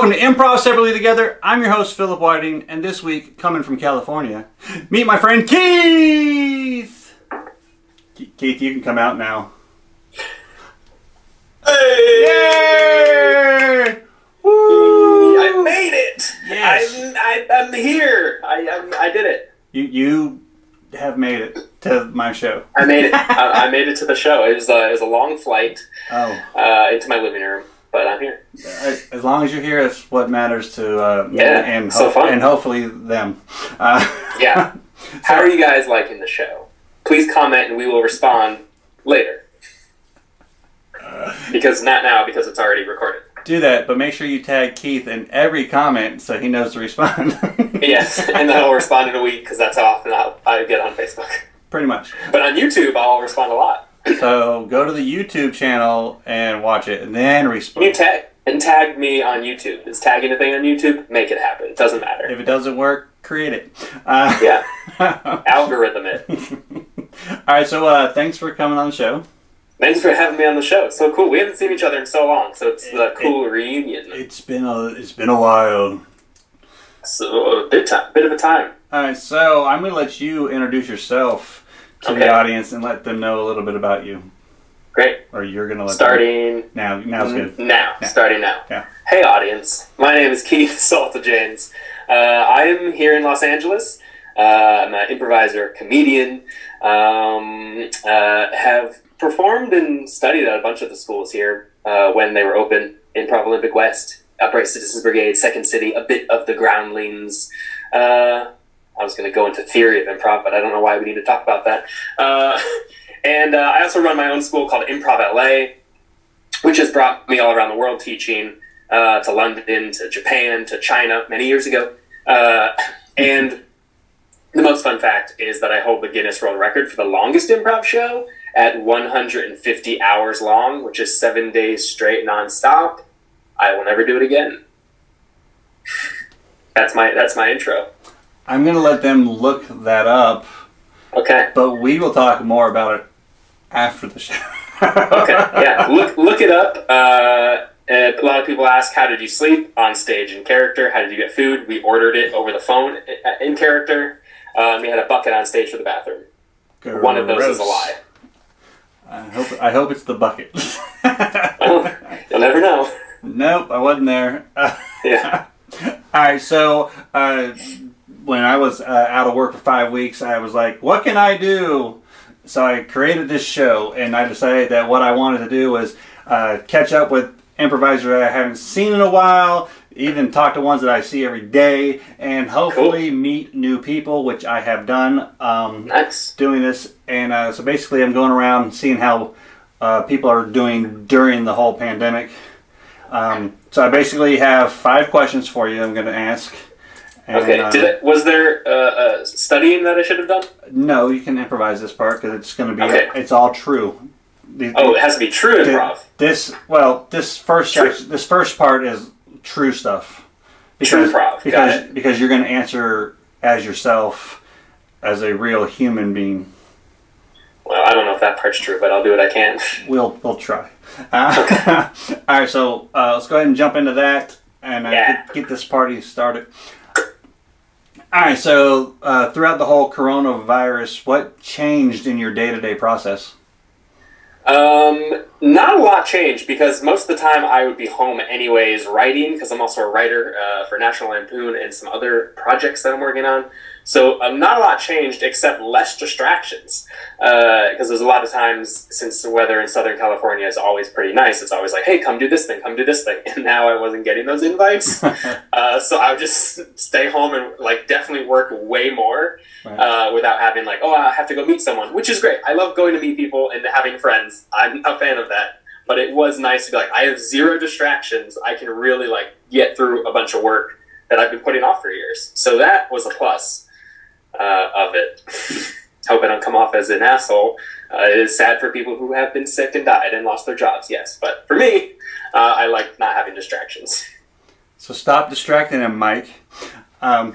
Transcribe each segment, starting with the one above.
Welcome to Improv Separately Together. I'm your host, Philip Whiting, and this week, coming from California, meet my friend Keith! Keith, you can come out now. Hey! Yay! Woo! I made it! Yes. I'm here! I did it. You have made it to my show. I made it. I made it to the show. It was a long flight into my living room. But I'm here. As long as you're here, it's what matters to me and hopefully them. Yeah. How are you guys liking the show? Please comment and we will respond later. Because not now, because it's already recorded. Do that, but make sure you tag Keith in every comment so he knows to respond. Yes, and then I'll respond in a week because that's how often I get on Facebook. Pretty much. But on YouTube, I'll respond a lot. So go to the YouTube channel and watch it, and then respond. You tag me on YouTube. Is tagging a thing on YouTube? Make it happen. It doesn't matter. If it doesn't work, create it. Yeah. Algorithm it. All right, so thanks for coming on the show. Thanks for having me on the show. So cool. We haven't seen each other in so long, so it's a cool reunion. It's been a while. So a bit of a time. All right, so I'm gonna let you introduce yourself to the audience and let them know a little bit about you. Great. Or you're gonna let starting them... Now's good. Starting now. Yeah. Hey audience, my name is Keith Salta James. I am here in Los Angeles. I'm an improviser, comedian. Have performed and studied at a bunch of the schools here when they were open. Improv Olympic West, Upright Citizens Brigade, Second City, a bit of the Groundlings. I was going to go into theory of improv, but I don't know why we need to talk about that. And I also run my own school called Improv LA, which has brought me all around the world teaching, to London, to Japan, to China many years ago. And the most fun fact is that I hold the Guinness World Record for the longest improv show at 150 hours long, which is 7 days straight nonstop. I will never do it again. That's my intro. I'm going to let them look that up. Okay. But we will talk more about it after the show. Okay, yeah. Look it up. A lot of people ask, how did you sleep? On stage in character. How did you get food? We ordered it over the phone in character. We had a bucket on stage for the bathroom. Gross. One of those is a lie. I hope it's the bucket. Well, you'll never know. Nope, I wasn't there. Yeah. All right, so... when I was out of work for 5 weeks, I was like, what can I do? So I created this show, and I decided that what I wanted to do was catch up with improvisers that I haven't seen in a while, even talk to ones that I see every day, and hopefully meet new people, which I have done Nice. doing this. And so basically I'm going around seeing how people are doing during the whole pandemic. So I basically have 5 questions for you I'm going to ask. And, okay. Was there studying that I should have done? No, you can improvise this part because it's going to be. Okay. It's all true. It has to be true improv. This first part is true stuff. True improv. Because you're going to answer as yourself, as a real human being. Well, I don't know if that part's true, but I'll do what I can. We'll try. All right, so let's go ahead and jump into that and get this party started. All right, so throughout the whole coronavirus, what changed in your day-to-day process? Not a lot changed because most of the time I would be home anyways writing because I'm also a writer for National Lampoon and some other projects that I'm working on. So not a lot changed except less distractions because there's a lot of times since the weather in Southern California is always pretty nice. It's always like, hey, come do this thing. And now I wasn't getting those invites. So I would just stay home and like definitely work way more without having like, oh, I have to go meet someone, which is great. I love going to meet people and having friends. I'm a fan of that. But it was nice to be like, I have 0 distractions. I can really like get through a bunch of work that I've been putting off for years. So that was a plus. Of it. Hope I don't come off as an asshole. It is sad for people who have been sick and died and lost their jobs, yes. But for me, I like not having distractions. So stop distracting him, Mike. No.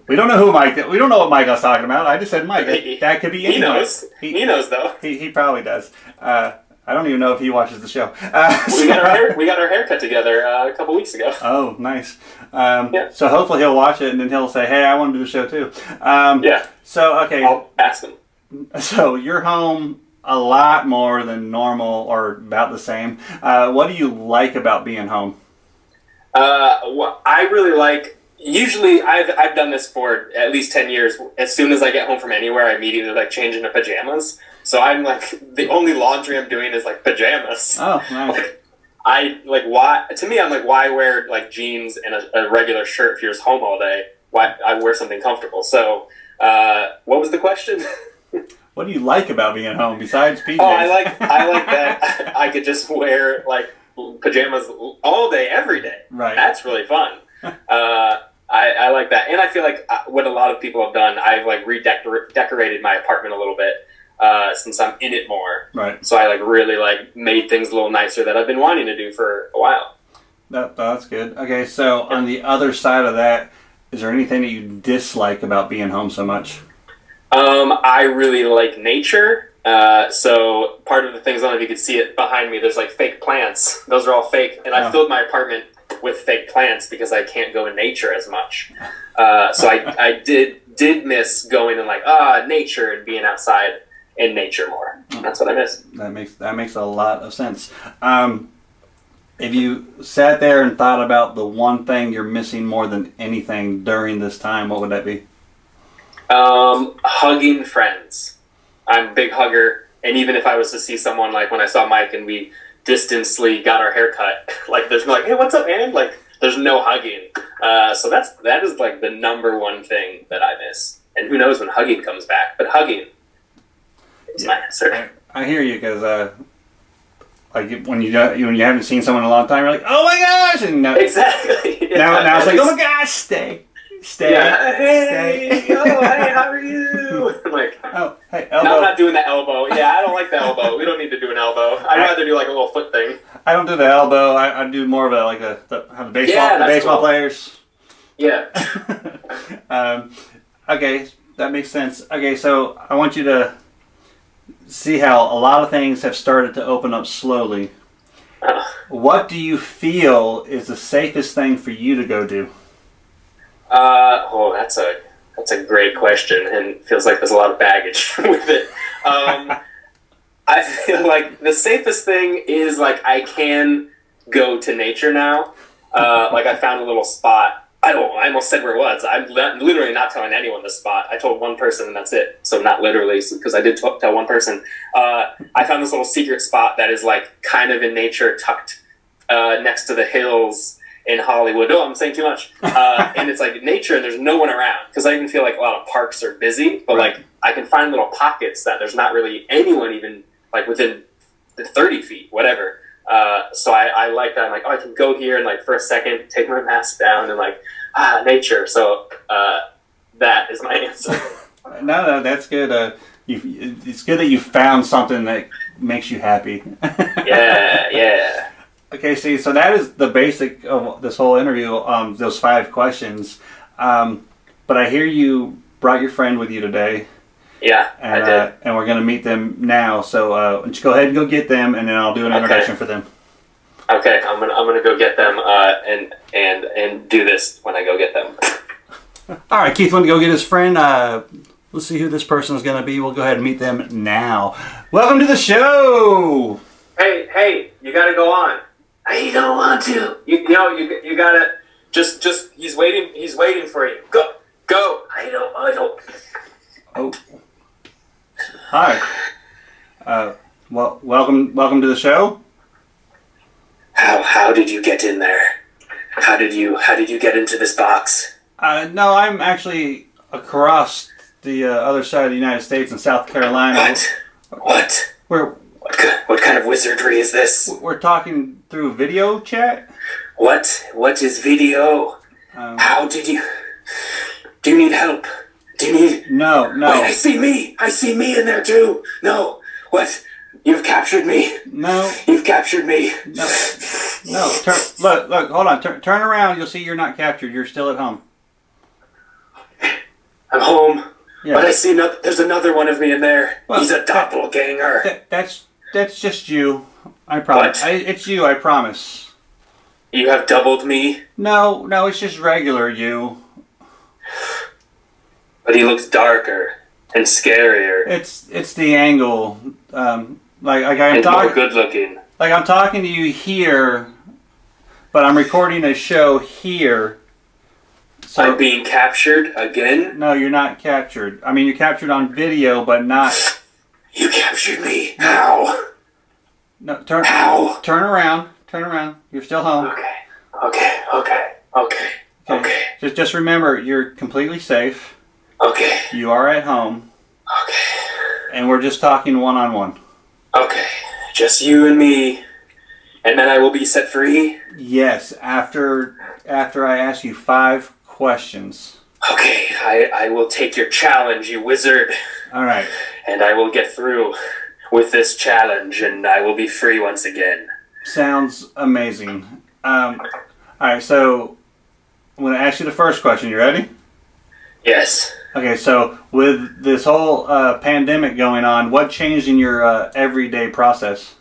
We don't know who Mike. We don't know what Mike I was talking about. I just said Mike. That could be anyone. He knows. He knows, though. He probably does. I don't even know if he watches the show. We got our haircut together a couple weeks ago. Oh, nice. Yeah. So hopefully he'll watch it and then he'll say, "Hey, I want to do the show too." Yeah. So okay. I'll ask him. So you're home a lot more than normal, or about the same. What do you like about being home? What I really like. Usually, I've done this for at least 10 years. As soon as I get home from anywhere, I immediately like change into pajamas. So I'm like, the only laundry I'm doing is like pajamas. Oh, nice. Like, I like why to me I'm like, why wear like jeans and a regular shirt if you're just home all day? Why I wear something comfortable? So what was the question? What do you like about being home besides PJs? Oh, I like that I could just wear like pajamas all day, every day. Right. That's really fun. I like that, and I feel like what a lot of people have done, I've like decorated my apartment a little bit since I'm in it more. Right. So I like really like made things a little nicer that I've been wanting to do for a while. That's good. Okay, so on the other side of that, is there anything that you dislike about being home so much? I really like nature. So part of the things, I don't know if you can see it behind me, there's like fake plants. Those are all fake, and I filled my apartment with fake plants because I can't go in nature as much. So I did miss going in like nature and being outside in nature more. That's what I miss. That makes a lot of sense. If you sat there and thought about the one thing you're missing more than anything during this time, what would that be? Hugging friends. I'm a big hugger, and even if I was to see someone, like when I saw Mike and we distantly got our hair cut, like there's no like, hey, what's up, man? Like there's no hugging. So that is like the number one thing that I miss. And who knows when hugging comes back, but hugging is my answer. I hear you, because like when you haven't seen someone in a long time, you're like, oh my gosh, and exactly. Yeah. Now it's like, oh my gosh, stay. Yeah. Hey, hey, how are you? I'm like, oh, hey, elbow. No, I'm not doing the elbow. Yeah, I don't like the elbow. We don't need to do an elbow. I'd rather do like a little foot thing. I don't do the elbow. I do more of the baseball players. Yeah. Okay, that makes sense. Okay, so I want you to see how a lot of things have started to open up slowly. What do you feel is the safest thing for you to go do? That's a great question, and feels like there's a lot of baggage with it. I feel like the safest thing is like I can go to nature now. Like I found a little spot. I almost said where it was. I'm literally not telling anyone the spot. I told one person and that's it. So not literally, because I did tell one person. I found this little secret spot that is like kind of in nature, tucked next to the hills in Hollywood. Oh, I'm saying too much. And it's like nature and there's no one around. Because I even feel like a lot of parks are busy. But like I can find little pockets that there's not really anyone even like within 30 feet, whatever. So I like that. I'm like, oh, I can go here and like for a second take my mask down and like nature. So that is my answer. No, that's good. It's good that you found something that makes you happy. Yeah. Okay, see, so that is the basic of this whole interview. Those 5 questions. But I hear you brought your friend with you today. Yeah, and, I did. And we're going to meet them now. So just go ahead and go get them, and then I'll do an introduction for them. Okay, I'm gonna go get them and do this when I go get them. All right, Keith went to go get his friend. Let's see who this person is going to be. We'll go ahead and meet them now. Welcome to the show. Hey, you got to go on. I don't want to. You gotta just. He's waiting. He's waiting for you. Go. I don't. Oh. Hi. Well, welcome to the show. How did you get in there? How did you get into this box? No, I'm actually across the other side of the United States in South Carolina. What? What kind of wizardry is this? We're talking through video chat. What is video? How did you? Do you need help? Do you need? No. Wait, I see me in there too. No. What? You've captured me. No. You've captured me. No. Look. Hold on. Turn around. You'll see you're not captured. You're still at home. I'm home. Yeah. But I see there's another one of me in there. Well, he's a doppelganger. That's just you. I promise. What? It's you. I promise. You have doubled me? No, it's just regular you. But he looks darker and scarier. It's the angle. Like I'm And more talking. good looking. Like I'm talking to you here, but I'm recording a show here. So I'm being captured again? no, you're not captured. I mean, you're captured on video, but not. You captured me. How? No, How? turn around. Turn around. You're still home. Okay. Just remember, you're completely safe. Okay. You are at home, Okay. and we're just talking one-on-one. Okay. Just you and me. And then I will be set free? Yes, after I ask you 5 questions. Okay, I will take your challenge, you wizard. All right. And I will get through with this challenge, and I will be free once again. Sounds amazing. All right, so I'm going to ask you the first question. You ready? Yes. Okay, so with this whole pandemic going on, what changed in your everyday process?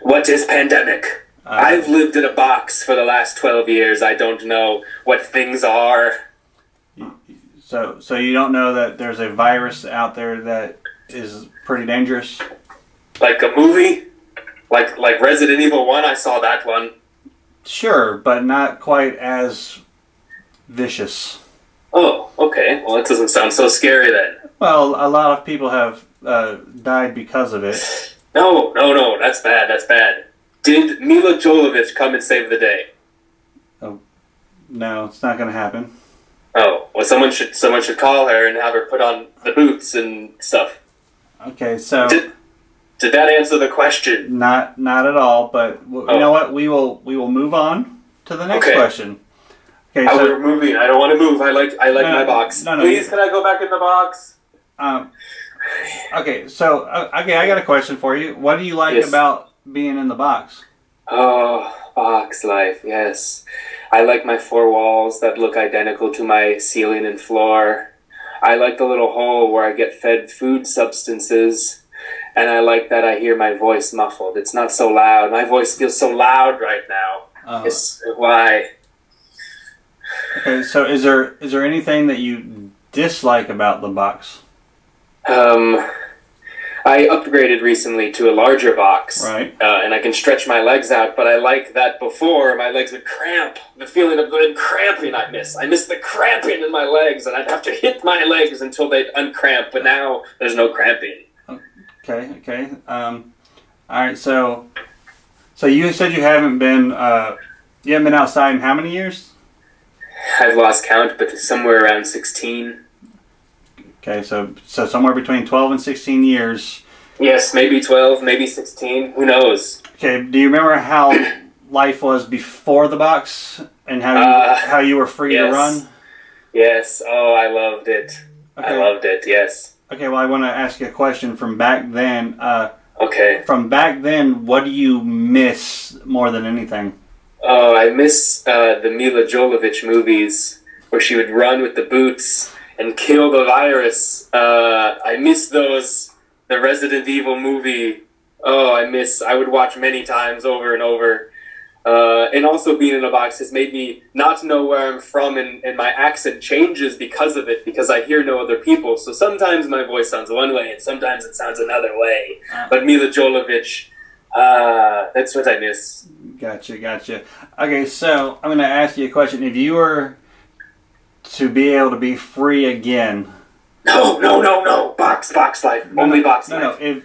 What is pandemic? I've lived in a box for the last 12 years. I don't know what things are. So you don't know that there's a virus out there that is pretty dangerous? Like a movie? Like Resident Evil 1, I saw that one. Sure, but not quite as vicious. Oh, okay. Well, that doesn't sound so scary then. Well, a lot of people have died because of it. No, that's bad. Did Mila Jovovich come and save the day? Oh, no, it's not going to happen. Oh, well, someone should call her and have her put on the boots and stuff. Okay, so Did that answer the question? not at all. But you know what? We will move on to the next question. Okay, so we're moving. I don't want to move. I like my box. No, Please, can I go back in the box? Okay, so I got a question for you. What do you like about being in the box? Oh, box life. Yes, I like my 4 walls that look identical to my ceiling and floor. I like the little hole where I get fed food substances. And I like that I hear my voice muffled. It's not so loud. My voice feels so loud right now. It's why. Okay, so is there anything that you dislike about the box? I upgraded recently to a larger box. Right. And I can stretch my legs out, but I like that before my legs would cramp. The feeling of the cramping I miss. I miss the cramping in my legs, and I'd have to hit my legs until they'd uncramp, but now there's no cramping. Okay. All right. So you said you haven't been outside in how many years? I've lost count, but somewhere around 16. Okay, so somewhere between 12 and 16 years. Yes, maybe 12, maybe 16. Who knows? Okay. Do you remember how life was before the box and how you were free to run? Yes. Oh, I loved it. Okay. I loved it. Yes. Okay, well, I want to ask you a question from back then. Okay. From back then, what do you miss more than anything? Oh, I miss the Mila Jovovich movies where she would run with the boots and kill the virus. I miss those. The Resident Evil movie. Oh, I would watch many times over and over. And also being in a box has made me not know where I'm from, and my accent changes because of it, because I hear no other people. So sometimes my voice sounds one way, and sometimes it sounds another way. But Mila Jovovich, that's what I miss. Gotcha. Okay, so I'm going to ask you a question. If you were to be able to be free again... No. Box life. Only box life. No.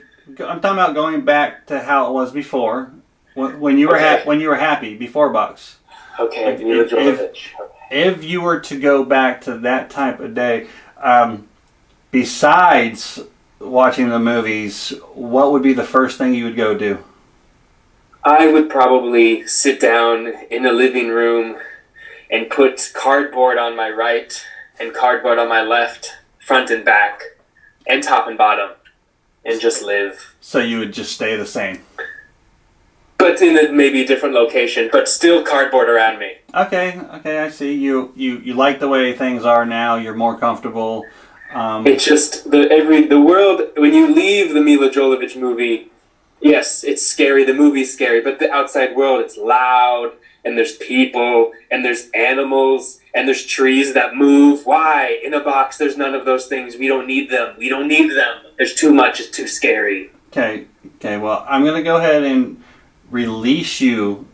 I'm talking about going back to how it was before. When you were happy before box. Okay, Mila Jovovich. If you were to go back to that type of day, besides watching the movies, what would be the first thing you would go do? I would probably sit down in the living room and put cardboard on my right and cardboard on my left, front and back, and top and bottom, and just live. So you would just stay the same? But in a maybe different location, but still cardboard around me. Okay, I see. You like the way things are now. You're more comfortable. It's just the world. When you leave the Mila Jovovich movie, Yes, it's scary. The movie's scary, but the outside world, it's loud, and there's people, and there's animals, and there's trees that move. Why? In a box, there's none of those things. We don't need them. We don't need them. There's too much. It's too scary. Okay. Well, I'm gonna go ahead and release you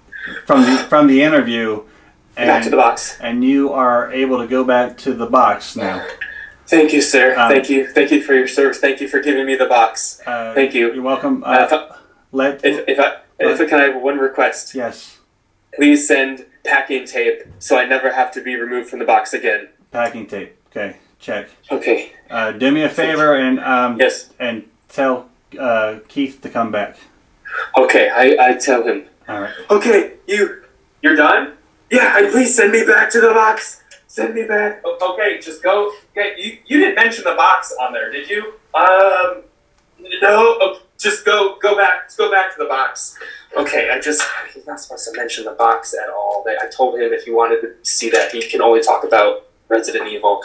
from the interview. And, back to the box. And you are able to go back to the box now. Thank you, sir. Thank you for your service. Thank you for giving me the box. Thank you. You're welcome. If can I have one request? Yes. Please send packing tape so I never have to be removed from the box again. Packing tape. Okay. Check. Okay. Do me a favor and yes. And tell Keith to come back. Okay. I tell him. All right. Okay. You're done? Yeah. Please send me back to the box. Send me back. Okay, just go. Okay, you didn't mention the box on there, did you? No. Just go back. Let's go back to the box. Okay, he's not supposed to mention the box at all. I told him if he wanted to see that, he can only talk about Resident Evil.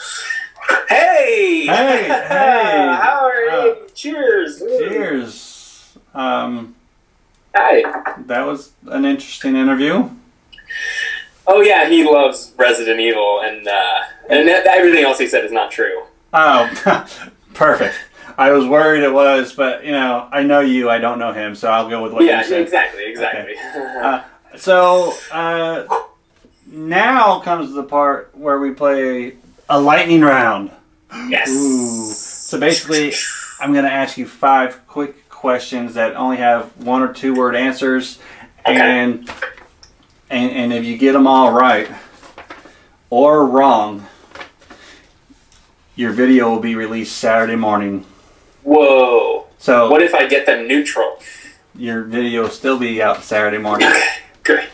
Hey! Hey! How are you? Cheers! Cheers. Hi. That was an interesting interview. Oh yeah, he loves Resident Evil, and everything else he said is not true. Oh, perfect. I was worried it was, but I know you. I don't know him, so I'll go with what you said. Yeah, exactly. Okay. So now comes the part where we play a lightning round. Yes. Ooh. So basically, I'm going to ask you 5 quick questions that only have 1 or 2 word answers, okay. And if you get them all right or wrong, your video will be released Saturday morning. Whoa. So what if I get them neutral? Your video will still be out Saturday morning. Okay, great.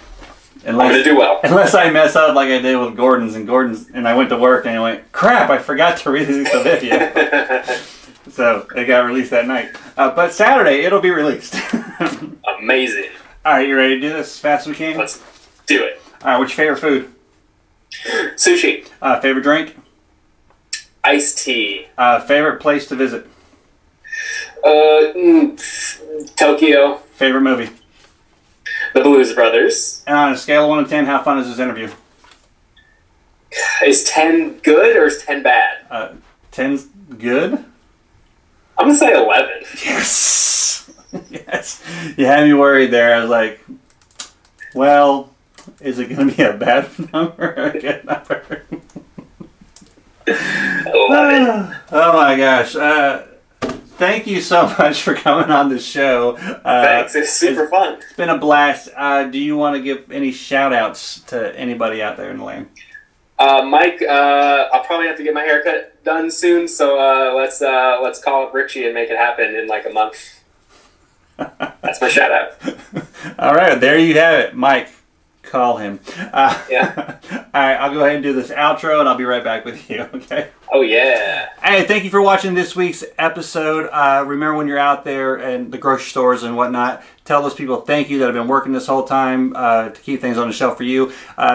I'm going to do well. Unless I mess up like I did with Gordon's, and I went to work and I went, crap, I forgot to release the video. So it got released that night. But Saturday, it'll be released. Amazing. All right, you ready to do this as fast as we can? Let's do it. All right, what's your favorite food? Sushi. Favorite drink? Iced tea. Favorite place to visit? Tokyo. Favorite movie? The Blues Brothers. And on a scale of 1 to 10, how fun is this interview? Is 10 good or is 10 bad? 10's good? I'm going to say 11. Yes! Yes. You had me worried there. I was like, well, is it going to be a bad number or a good number? 11. Oh my gosh. Thank you so much for coming on the show. Thanks. It's super fun. It's been a blast. Do you want to give any shout outs to anybody out there in the land? Mike, I'll probably have to get my haircut done soon, so let's call up Richie and make it happen in like a month. That's my shout out. All right, there you have it, Mike. Call him. Yeah. All right, I'll go ahead and do this outro, and I'll be right back with you. Okay. Oh yeah. Hey, thank you for watching this week's episode. Remember, when you're out there in the grocery stores and whatnot, tell those people thank you that have been working this whole time to keep things on the shelf for you.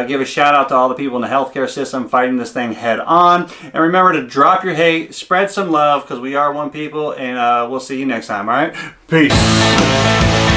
Give a shout out to all the people in the healthcare system fighting this thing head on. And remember to drop your hate, spread some love, because we are one people, and we'll see you next time. All right. Peace.